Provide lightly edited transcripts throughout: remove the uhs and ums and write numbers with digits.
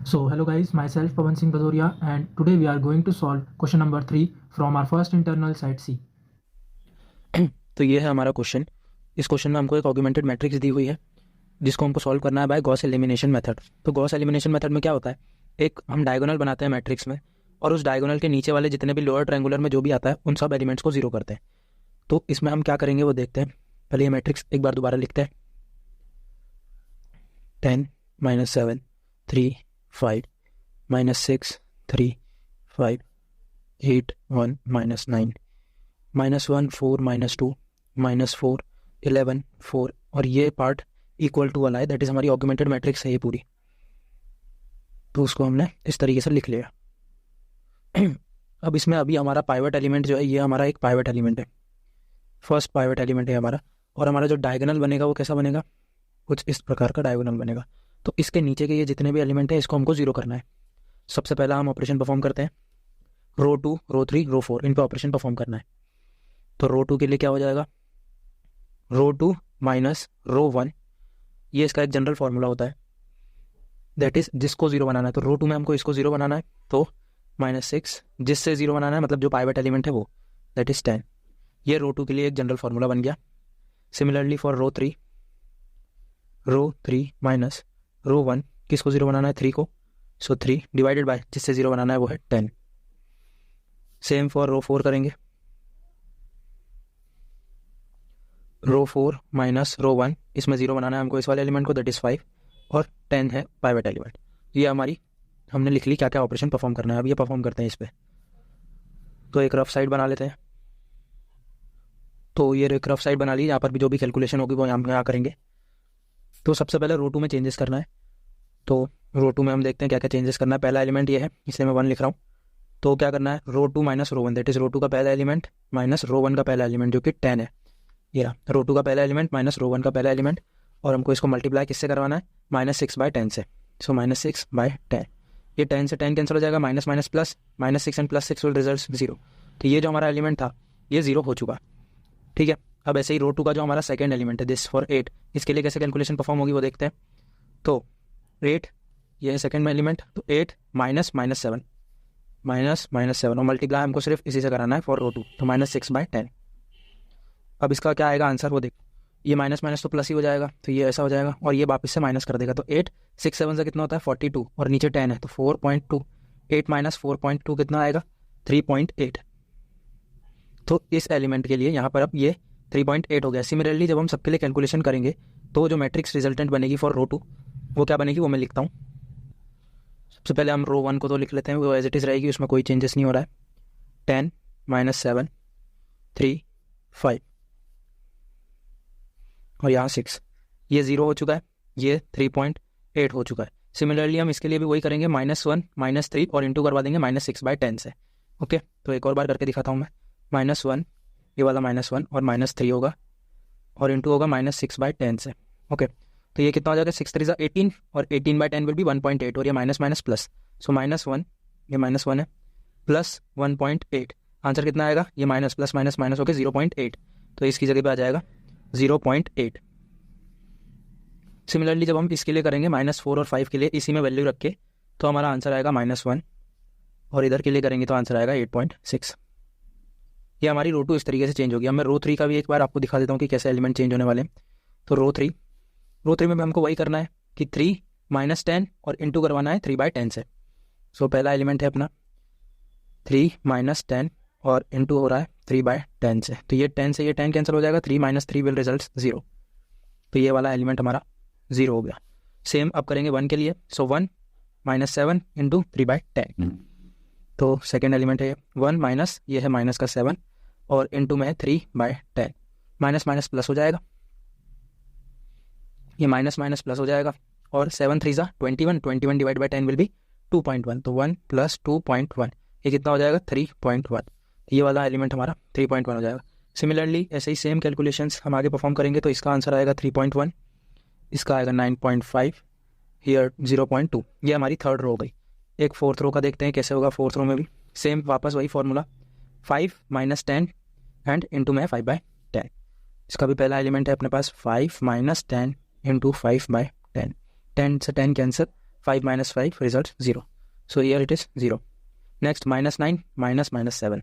So hello guys, myself Pawan Singh Badoria and today we are going to solve question number 3 from our first internal site C. तो ये है हमारा question. इस question में हमको एक ऑगमेंटेड मैट्रिक्स दी हुई है जिसको हमको सॉल्व करना है बाय गॉस एलिमिनेशन मेथड। तो गॉस एलिमिनेशन मेथड में क्या होता है, एक हम डायगोनल बनाते हैं मैट्रिक्स में और उस डायगोनल के नीचे वाले जितने भी लोअर ट्रायंगुलर में जो भी आता है उन सब एलिमेंट्स को जीरो करते हैं। तो इसमें हम क्या करेंगे वो देखते हैं। पहले ये मैट्रिक्स एक बार दोबारा लिखते हैं। 10 -7 3 5 -6 3 5 8 1 -9 -1 4 -2 -4 11 4 और ये पार्ट इक्वल टू वाला है, दैट इज हमारी ऑगमेंटेड मैट्रिक्स है ये पूरी। तो उसको हमने इस तरीके से लिख लिया। अब इसमें अभी हमारा पाइवट एलिमेंट जो है ये हमारा एक पाइवट एलिमेंट है, फर्स्ट पाइवट एलिमेंट है हमारा। और हमारा जो डायगोनल बनेगा वो कैसा बनेगा, कुछ इस प्रकार का डायगोनल बनेगा। तो इसके नीचे के ये जितने भी एलिमेंट है इसको हमको जीरो करना है। सबसे पहला हम ऑपरेशन परफॉर्म करते हैं, रो 2 रो 3 रो 4 इन पे ऑपरेशन परफॉर्म करना है। तो रो 2 के लिए क्या हो जाएगा, रो 2 माइनस रो 1, ये इसका एक जनरल फॉर्मूला होता है, दैट इज जिसको जीरो बनाना है। तो रो 2 में हमको इसको जीरो बनाना है, तो -6 जिससे जीरो बनाना है मतलब जो पाइवट एलिमेंट है वो, दैट इज 10। ये रो 2 के लिए एक जनरल फॉर्मूला बन गया। Similarly for row 3 minus row 1, किसको जीरो बनाना है, 3 को, सो 3 डिवाइडेड बाय जिससे जीरो बनाना है वो है 10। सेम फॉर रो 4 करेंगे, रो 4 माइनस रो 1, इसमें जीरो बनाना है हमको इस वाले एलिमेंट को, दैट इज 5 और 10 है पाइवट एलिमेंट। ये हमारी हमने लिख ली क्या क्या ऑपरेशन परफॉर्म करना है। अब ये परफॉर्म करते हैं इस पे। तो एक रफ साइड बना लेते हैं। तो ये एक रफ साइड बना ली, यहाँ पर भी जो भी कैलकुलेशन होगी वो हम यहाँ करेंगे। तो सबसे पहले रो 2 में चेंजेस करना है। तो रो 2 में हम देखते हैं क्या क्या चेंजेस करना है। पहला एलिमेंट ये है इसलिए मैं 1 लिख रहा हूँ। तो क्या करना है, रो 2 माइनस रो 1, दैट इज रो 2 का पहला एलिमेंट माइनस रो 1 का पहला एलिमेंट जो कि 10 है। ये रहा रो 2 का पहला एलिमेंट माइनस रो 1 का पहला एलिमेंट, और हमको इसको मल्टीप्लाई किससे करवाना है, -6/10 से। सो -6/10, ये 10 से 10 कैंसिल हो जाएगा, minus minus plus, -6 and +6 will result 0। तो ये जो हमारा एलिमेंट था ये 0 हो चुका। ठीक है, अब ऐसे ही रो 2 का जो हमारा सेकंड एलिमेंट है दिस फॉर 8, इसके लिए कैसे कैलकुलेशन परफॉर्म होगी वो देखते हैं। तो 8 ये है सेकंड में एलिमेंट, तो 8 माइनस -7 और मल्टीप्लाई हमको सिर्फ इसी से कराना है फॉर रो 2, तो -6/10। अब इसका क्या आएगा आंसर वो देख, ये माइनस माइनस तो प्लस ही हो जाएगा, तो ये ऐसा हो जाएगा और ये वापस से माइनस कर देगा। तो 8 6 7 से कितना होता है 42 और नीचे 10 है तो 4.2, 8 माइनस 4.2 कितना आएगा 3.8। तो इस एलिमेंट के लिए यहाँ पर अब ये 3.8 हो गया। सिमिलरली जब हम सबके लिए कैलकुलेशन करेंगे तो जो मैट्रिक्स रिजल्टेंट बनेगी फॉर रो 2 वो क्या बनेगी वो मैं लिखता हूँ। सबसे पहले हम रो 1 को तो लिख लेते हैं, वो एज इट इज़ रहेगी, उसमें कोई चेंजेस नहीं हो रहा है। 10 -7 3 5 और यहाँ 6, ये 0 हो चुका है, ये 3.8 हो चुका है। सिमिलरली हम इसके लिए भी वही करेंगे, -1 -3 और इंटू करवा देंगे -6/10 से। ओके, तो एक और बार करके दिखाता हूँ मैं। -1 ये वाला -1 और -3 होगा और इंटू होगा -6/10 से। ओके, तो ये कितना हो जाएगा 6 3 18 और 18/10 विल बी 1.8 और ये माइनस माइनस प्लस, सो -1 ये -1 है प्लस 1.8, आंसर कितना आएगा, ये माइनस प्लस माइनस माइनस होकर 0.8, तो इसकी जगह पे आ जाएगा 0.8। सिमिलरली जब हम इसके लिए करेंगे -4 और 5 के लिए इसी में वैल्यू रख के, तो हमारा आंसर आएगा -1 और इधर के लिए करेंगे तो आंसर आएगा 8.6। ये हमारी रो 2 इस तरीके से चेंज होगी। अब मैं रो 3 का भी एक बार आपको दिखा देता हूँ कि कैसे एलिमेंट चेंज होने वाले हैं। तो रो 3 में हमको वही करना है कि 3 -10 और इंटू करवाना है 3/10 से। सो पहला एलिमेंट है अपना 3 -10 और इंटू हो रहा है 3/10 से, तो ये 10 से ये 10 कैंसिल हो जाएगा, 3 - 3 विल रिजल्ट 0, तो ये वाला एलिमेंट हमारा 0 हो गया। सेम अब करेंगे 1 के लिए, सो 1 -7 इंटू 3/10, तो सेकेंड एलिमेंट है 1 माइनस, ये है माइनस का 7 और इंटू में है 3/10, माइनस माइनस प्लस हो जाएगा, ये माइनस माइनस प्लस हो जाएगा और 7 3 21 डिवाइड बाई 10 विल बी 2.1, तो 1 + 2.1 ये कितना हो जाएगा 3.1, ये वाला एलिमेंट हमारा 3.1 हो जाएगा। सिमिलरली ऐसे ही सेम कैलकुलेशंस हम आगे परफॉर्म करेंगे, तो इसका आंसर आएगा 3.1, इसका आएगा 9.5, हियर 0.2, ये हमारी थर्ड रो हो गई। एक फोर्थ रो का देखते हैं कैसे होगा। फोर्थ रो में भी सेम वापस वही फॉर्मूला, 5 - 10 एंड इंटू में 5/10, इसका भी पहला एलिमेंट है अपने पास 5 - 10 इंटू 5/10, 10 से 10 cancel, 5 minus 5 results 0. So here it is 0. Next -9 minus -7.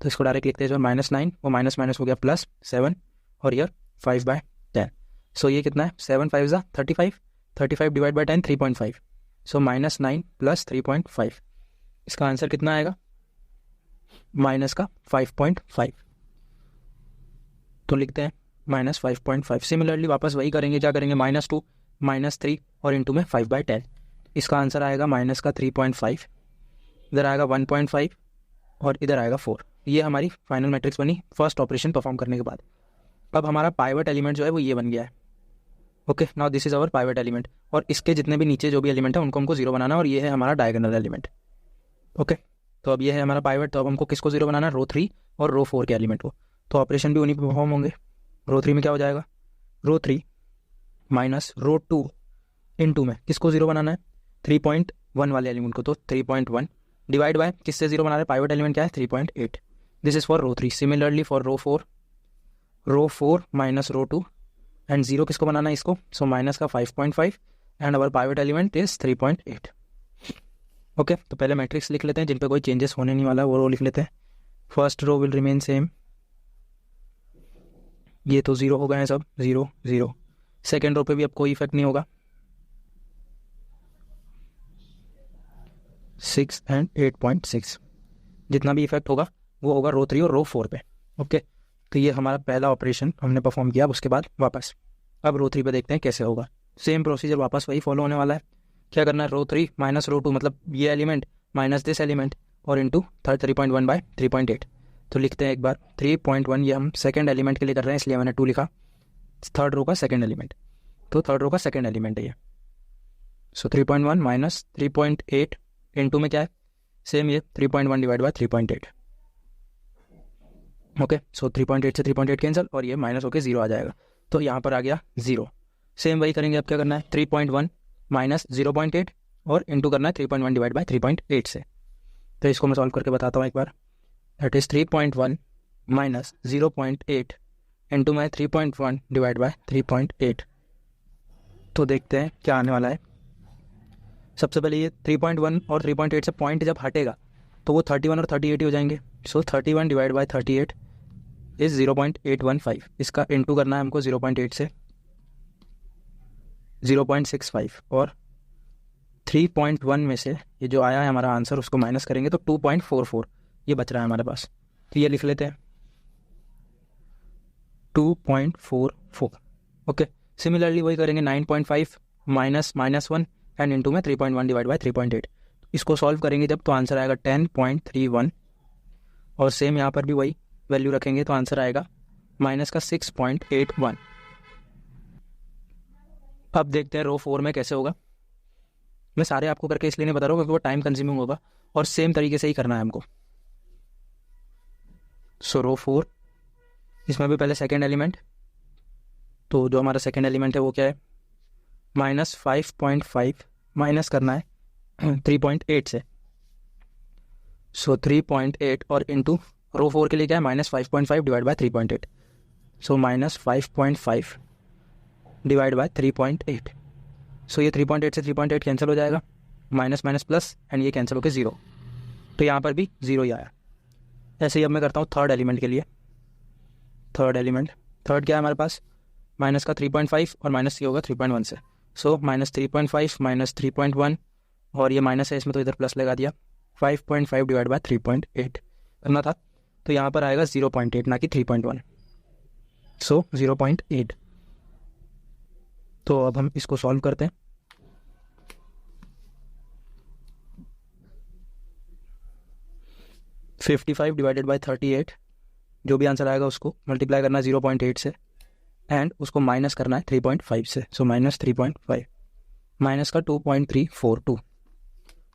तो इसको डायरेक्ट लिखते हैं जो -9 वो माइनस माइनस हो गया +7 और ईयर 5/10. सो ये कितना है 7 5 ज़ा 35. 35 डिवाइड बाई 10 3.5. सो -9 + 3.5. इसका आंसर कितना आएगा माइनस का 5.5. तो लिखते हैं -5.5. सिमिलरली वापस वही करेंगे, क्या करेंगे -2 -3 और इंटू में 5/10. इसका आंसर आएगा माइनस का 3.5. इधर आएगा 1.5 और इधर आएगा 4. ये हमारी फाइनल मैट्रिक्स बनी फर्स्ट ऑपरेशन परफॉर्म करने के बाद. अब हमारा पाइवट एलिमेंट जो है वो ये बन गया है. Okay, now this is our pivot element. और इसके जितने भी नीचे जो भी एलिमेंट है उनको हमको 0 बनाना है और ये है हमारा डायगोनल एलिमेंट. ओके, तो अब ये है हमारा पाइवट. तो अब हमको किसको 0 बनाना है, रो 3 और रो 4 के एलिमेंट को. तो ऑपरेशन भी उन्हीं पे परफॉर्म होंगे. रो 3 में क्या हो जाएगा, रो 3 माइनस रो 2 इंटू में किसको 0 बनाना है, 3.1 वाले एलिमेंट को. तो 3.1 डिवाइड बाय किससे 0 बना रहे हैं, पाइवट एलिमेंट क्या है 3.8. This is for row 3. Similarly for row 4 minus row 2 and 0 किसको बनाना है इसको. सो माइनस का 5.5 and our pivot element is 3.8. Okay, तो पहले मैट्रिक्स लिख लेते हैं जिन पे कोई चेंजेस होने नहीं वाला, वो रो लिख लेते हैं. First row will remain same, ये तो 0 हो गए हैं सब, 0 0. सेकेंड रो पे भी अब कोई इफेक्ट नहीं होगा, 6 एंड 8.6. जितना भी इफेक्ट होगा वो होगा रो 3 और रो 4 पे. ओके, तो ये हमारा पहला ऑपरेशन हमने परफॉर्म किया. उसके बाद वापस अब रो 3 पे देखते हैं कैसे होगा. सेम प्रोसीजर वापस वही फॉलो होने वाला है. क्या करना है, रो 3 माइनस रो 2 मतलब ये एलिमेंट माइनस दिस एलिमेंट और इंटू 3.1 बाय 3.8. तो लिखते हैं एक बार 3.1, ये हम सेकेंड एलिमेंट के लिए कर रहे हैं इसलिए मैंने 2 लिखा. थर्ड रो का सेकेंड एलिमेंट, तो थर्ड रो का सेकेंड एलिमेंट है ये. सो 3.1 माइनस 3.8 इंटू में क्या है सेम ये 3.1 डिवाइड बाय 3.8. ओके, सो 3.8 से 3.8 कैंसिल और ये माइनस होकर 0 आ जाएगा. तो यहाँ पर आ गया 0. सेम वही करेंगे. अब क्या करना है, 3.1 माइनस 0.8 और इंटू करना है 3.1 डिवाइड बाय 3.8 से. तो इसको मैं सॉल्व करके बताता हूँ एक बार. दैट इज 3.1 माइनस 0.8 इंटू में 3.1 डिवाइड बाय 3.8. तो देखते हैं क्या आने वाला है. सबसे पहले ये 3.1 और 3.8 से पॉइंट जब हटेगा तो वो 31 और 38 ही हो जाएंगे. सो 31 डिवाइड बाय 38 इज 0.815. इसका इंटू करना है हमको 0.8 से 0.65 और 3.1 में से ये जो आया है हमारा आंसर उसको माइनस करेंगे तो 2.44 ये बच रहा है हमारे पास. तो ये लिख लेते हैं 2.44. ओके, सिमिलरली वही करेंगे 9.5 माइनस -1 एंड इंटू में 3.1 डिवाइड बाय 3.8. इसको सॉल्व करेंगे जब तो आंसर आएगा 10.31 और सेम यहाँ पर भी वही वैल्यू रखेंगे तो आंसर आएगा माइनस का 6.81. अब देखते हैं रो 4 में कैसे होगा. मैं सारे आपको करके इसलिए नहीं बता रहा हूँ क्योंकि वो टाइम कंज्यूमिंग होगा और सेम तरीके से ही करना है हमको. सो रो 4 इसमें भी पहले सेकेंड एलिमेंट, तो जो हमारा सेकेंड एलिमेंट है वो क्या है -5.5 माइनस करना है 3.8 से. सो 3.8 और इंटू रो 4 के लिए क्या है -5.5 divide by 3.8. So -5.5 divide by 3.8. सो ये 3.8 से 3.8 कैंसिल हो जाएगा, माइनस माइनस प्लस एंड ये कैंसिल होकर 0. तो यहाँ पर भी 0 ही आया. ऐसे ही अब मैं करता हूँ थर्ड एलिमेंट के लिए. थर्ड एलिमेंट, थर्ड क्या है हमारे पास माइनस का 3.5 और माइनस ये होगा 3.1 से. सो -3.5 माइनस 3.1 और ये माइनस है इसमें तो इधर प्लस लगा दिया. 5.5 डिवाइड बाय 3.8 करना था तो यहाँ पर आएगा 0.8 ना कि 3.1. सो 0.8. तो अब हम इसको सॉल्व करते हैं. $55 डिवाइडेड बाय 38, जो भी आंसर आएगा उसको मल्टीप्लाई करना है 0.8 से एंड उसको माइनस करना है 3.5 से. सो माइनस 3.5 माइनस का 2.342.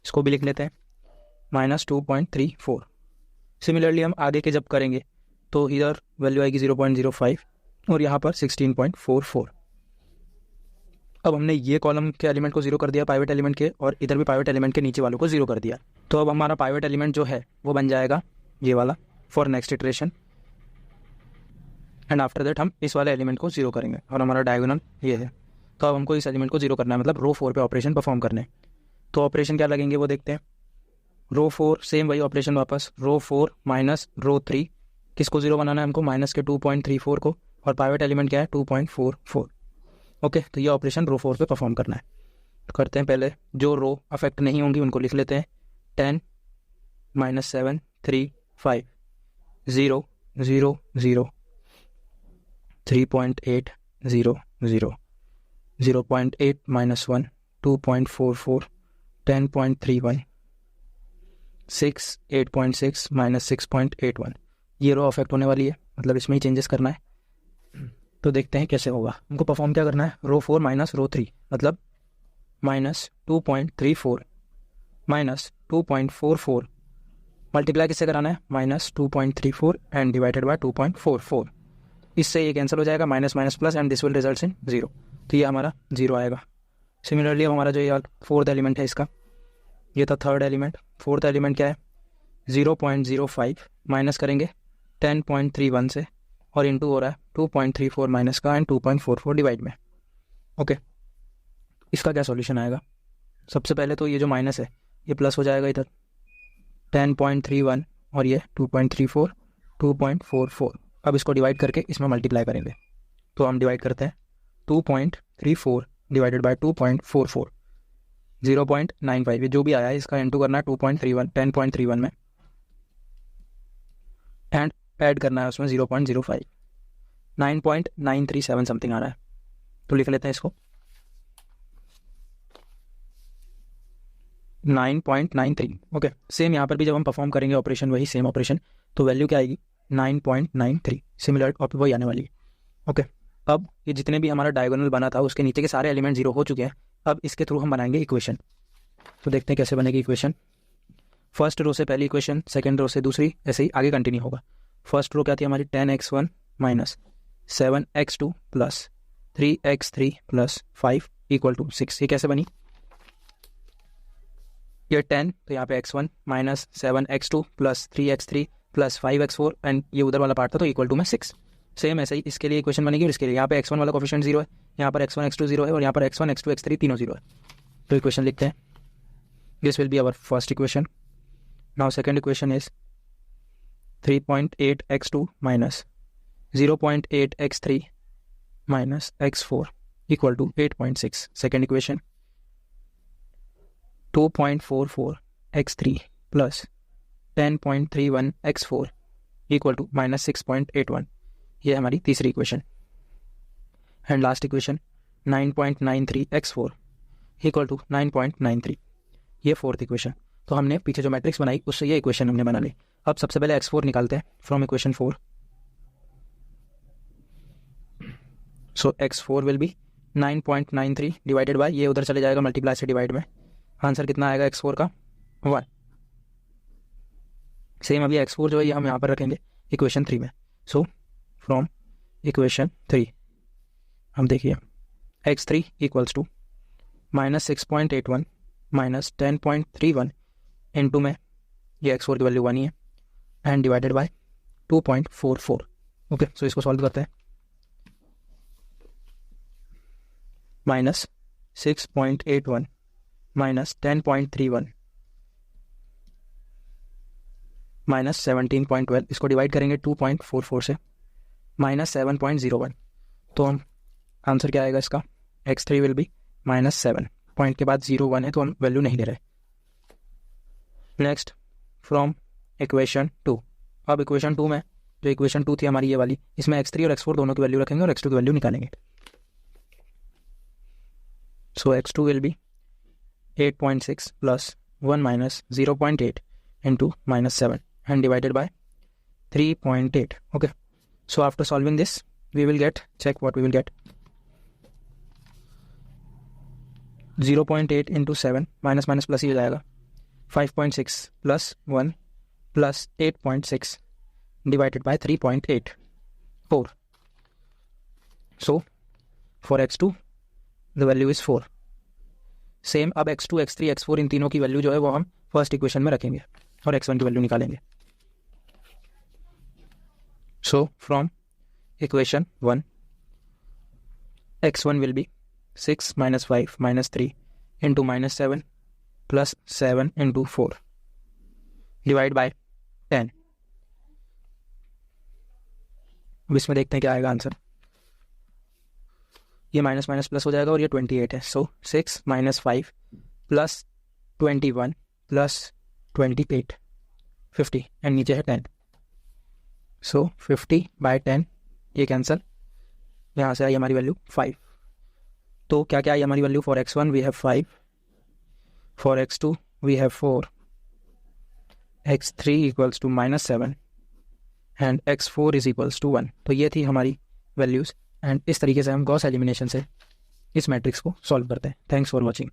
इसको भी लिख लेते हैं -2.34. सिमिलरली हम आगे के जब करेंगे तो इधर वैल्यू आएगी 0.05 और यहाँ पर 16.44. अब हमने ये कॉलम के एलिमेंट को 0 कर दिया पाइवट एलिमेंट के और इधर भी पाइवट एलिमेंट के नीचे वालों को 0 कर दिया. तो अब हमारा पाइवट एलिमेंट जो है वो बन जाएगा ये वाला for next iteration and after that हम इस वाले एलिमेंट को 0 करेंगे और हमारा डायगोनल ये है. तो अब हमको इस एलिमेंट को 0 करना है मतलब रो 4 पे ऑपरेशन परफॉर्म करने. तो ऑपरेशन क्या लगेंगे वो देखते हैं। रो 4 सेम वही ऑपरेशन वापस, रो 4 माइनस रो 3, किसको 0 बनाना है हमको, माइनस के 2.34 को, और पाइवट एलिमेंट क्या है 2.44। ओके, तो ये ऑपरेशन रो 4 पे परफॉर्म करना है। तो करते हैं, पहले जो रो अफेक्ट नहीं होंगी उनको लिख लेते हैं। 10 माइनस 7 3 5 0 0 0 3.8 0 0 0.8 माइनस 1 2.44 10.31 6 8.6 माइनस 6.81। ये रो अफेक्ट होने वाली है, मतलब इसमें ही चेंजेस करना है। तो देखते हैं कैसे होगा। हमको परफॉर्म क्या करना है, रो 4 माइनस रो 3, मतलब माइनस 2.34 माइनस 2.44 मल्टीप्लाई किससे कराना है, माइनस 2.34 एंड डिवाइडेड बाय 2.44। इससे ये कैंसिल हो जाएगा, minus minus plus, and this will result in 0। तो ये हमारा 0 आएगा। सिमिलरली अब हमारा जो ये फोर्थ एलिमेंट है इसका, ये था थर्ड एलिमेंट। फोर्थ एलिमेंट क्या है, 0.05 माइनस करेंगे 10.31 से, और इंटू हो रहा है 2.34 माइनस का एंड 2.44 डिवाइड में। ओके, इसका क्या सॉल्यूशन आएगा। सबसे पहले तो ये जो माइनस है ये प्लस हो जाएगा इधर, 10.31 और ये 2.34 2.44। अब इसको डिवाइड करके इसमें मल्टीप्लाई करेंगे। तो हम डिवाइड करते हैं, 2.34 डिवाइडेड बाय 2.44 0.95, ये जो भी आया है इसका इंटू करना है 2.31 10.31 में, एंड ऐड करना है उसमें 0.05 9.937 समथिंग आ रहा है। तो लिख लेते हैं इसको 9.93। ओके, सेम यहाँ पर भी जब हम परफॉर्म करेंगे ऑपरेशन, वही सेम ऑपरेशन, तो वैल्यू क्या आएगी 9.93, सिमिलर और वही आने वाली है। ओके, अब ये जितने भी हमारा डायगोनल बना था उसके नीचे के सारे एलिमेंट 0 हो चुके हैं। अब इसके थ्रू हम बनाएंगे इक्वेशन। तो देखते हैं कैसे बनेगी इक्वेशन। फर्स्ट रो से पहली इक्वेशन, सेकेंड रो से दूसरी, ऐसे ही आगे कंटिन्यू होगा। फर्स्ट रो क्या थी हमारी, 10x1 minus 7x2 plus 3x3 plus 5 equal to 6। ये कैसे बनी, ये 10, तो यहाँ पे x1 minus 7x2 plus 3x3 plus 5x4, and ये उधर वाला पार्ट था तो इक्वल टू में 6। सेम ऐसे ही इसके लिए इक्वेशन बनेगी, और इसके लिए यहाँ पे x1 वाला कोफिशिएंट 0 है, यहाँ पर x1 x2 0 है, और यहाँ पर x1 x2 x3 तीनों 0 है। तो इक्वेशन लिखते हैं, this will be our first equation. Now second equation is 3.8x2 minus 0.8x3 minus x4 equal to 8.6। Second equation 2.44 x3 plus 10.31 x4 equal to minus 6.81। ये हमारी तीसरी equation. And last equation 9.93 x4 equal to 9.93, ये fourth equation. तो हमने पीछे जो matrix बनाई उससे ये इक्वेशन हमने बना ली। अब सबसे पहले x4 निकालते हैं from equation 4। So x4 will be 9.93 divided by, ये उधर चले जाएगा मल्टीप्लाई से डिवाइड में। आंसर कितना आएगा x4 का, 1। सेम अभी x4 जो है ये हम यहाँ पर रखेंगे इक्वेशन 3 में। सो फ्रॉम इक्वेशन 3 हम देखिए x3 equals to minus 6.81 minus 10.31 into में ये x4 की वैल्यू 1 ही है, and divided by 2.44। Okay, so इसको सॉल्व करते हैं। माइनस 6.81 माइनस 10.31 माइनस 17.12, इसको डिवाइड करेंगे 2.44 से, माइनस 7.01। तो हम आंसर क्या आएगा इसका, x3 will be minus 7, point के बाद 0 1 है तो हम वैल्यू नहीं ले रहे। Next from equation 2। अब इक्वेशन 2 में जो इक्वेशन 2 थी हमारी ये वाली, इसमें x3 और x4 दोनों की वैल्यू रखेंगे और x2 की वैल्यू निकालेंगे। सो x2 will be 8.6 plus 1 minus 0.8 into minus 7 and divided by 3.8. Okay, so after solving this we will get, check what we will get, 0.8 into 7 minus minus plus ही हो जाएगा, 5.6 plus 1 plus 8.6 divided by 3.84. So for x2 the value is 4. Same अब x2 x3 x4 इन तीनों की value जो है वो हम फर्स्ट इक्वेशन में रखेंगे और x1 की वैल्यू निकालेंगे। So from equation 1 x1 will be 6 minus 5 minus 3 into minus 7 plus 7 into 4 divide by 10। अब इसमें देखते हैं क्या आएगा आंसर। ये माइनस माइनस प्लस हो जाएगा और ये 28 है। सो 6 माइनस 5 प्लस 21 प्लस 28 50 एंड नीचे है 10। सो 50 बाय 10 ये कैंसिल, यहाँ से आई हमारी वैल्यू 5। तो क्या क्या आई हमारी value? For x1 we have 5, for x2 we have 4, x3 equals to -7 and x4 is equals to 1। तो ये थी हमारी वैल्यूज़ एंड इस तरीके से हम गॉस एलिमिनेशन से इस मैट्रिक्स को सॉल्व करते हैं। Thanks for watching.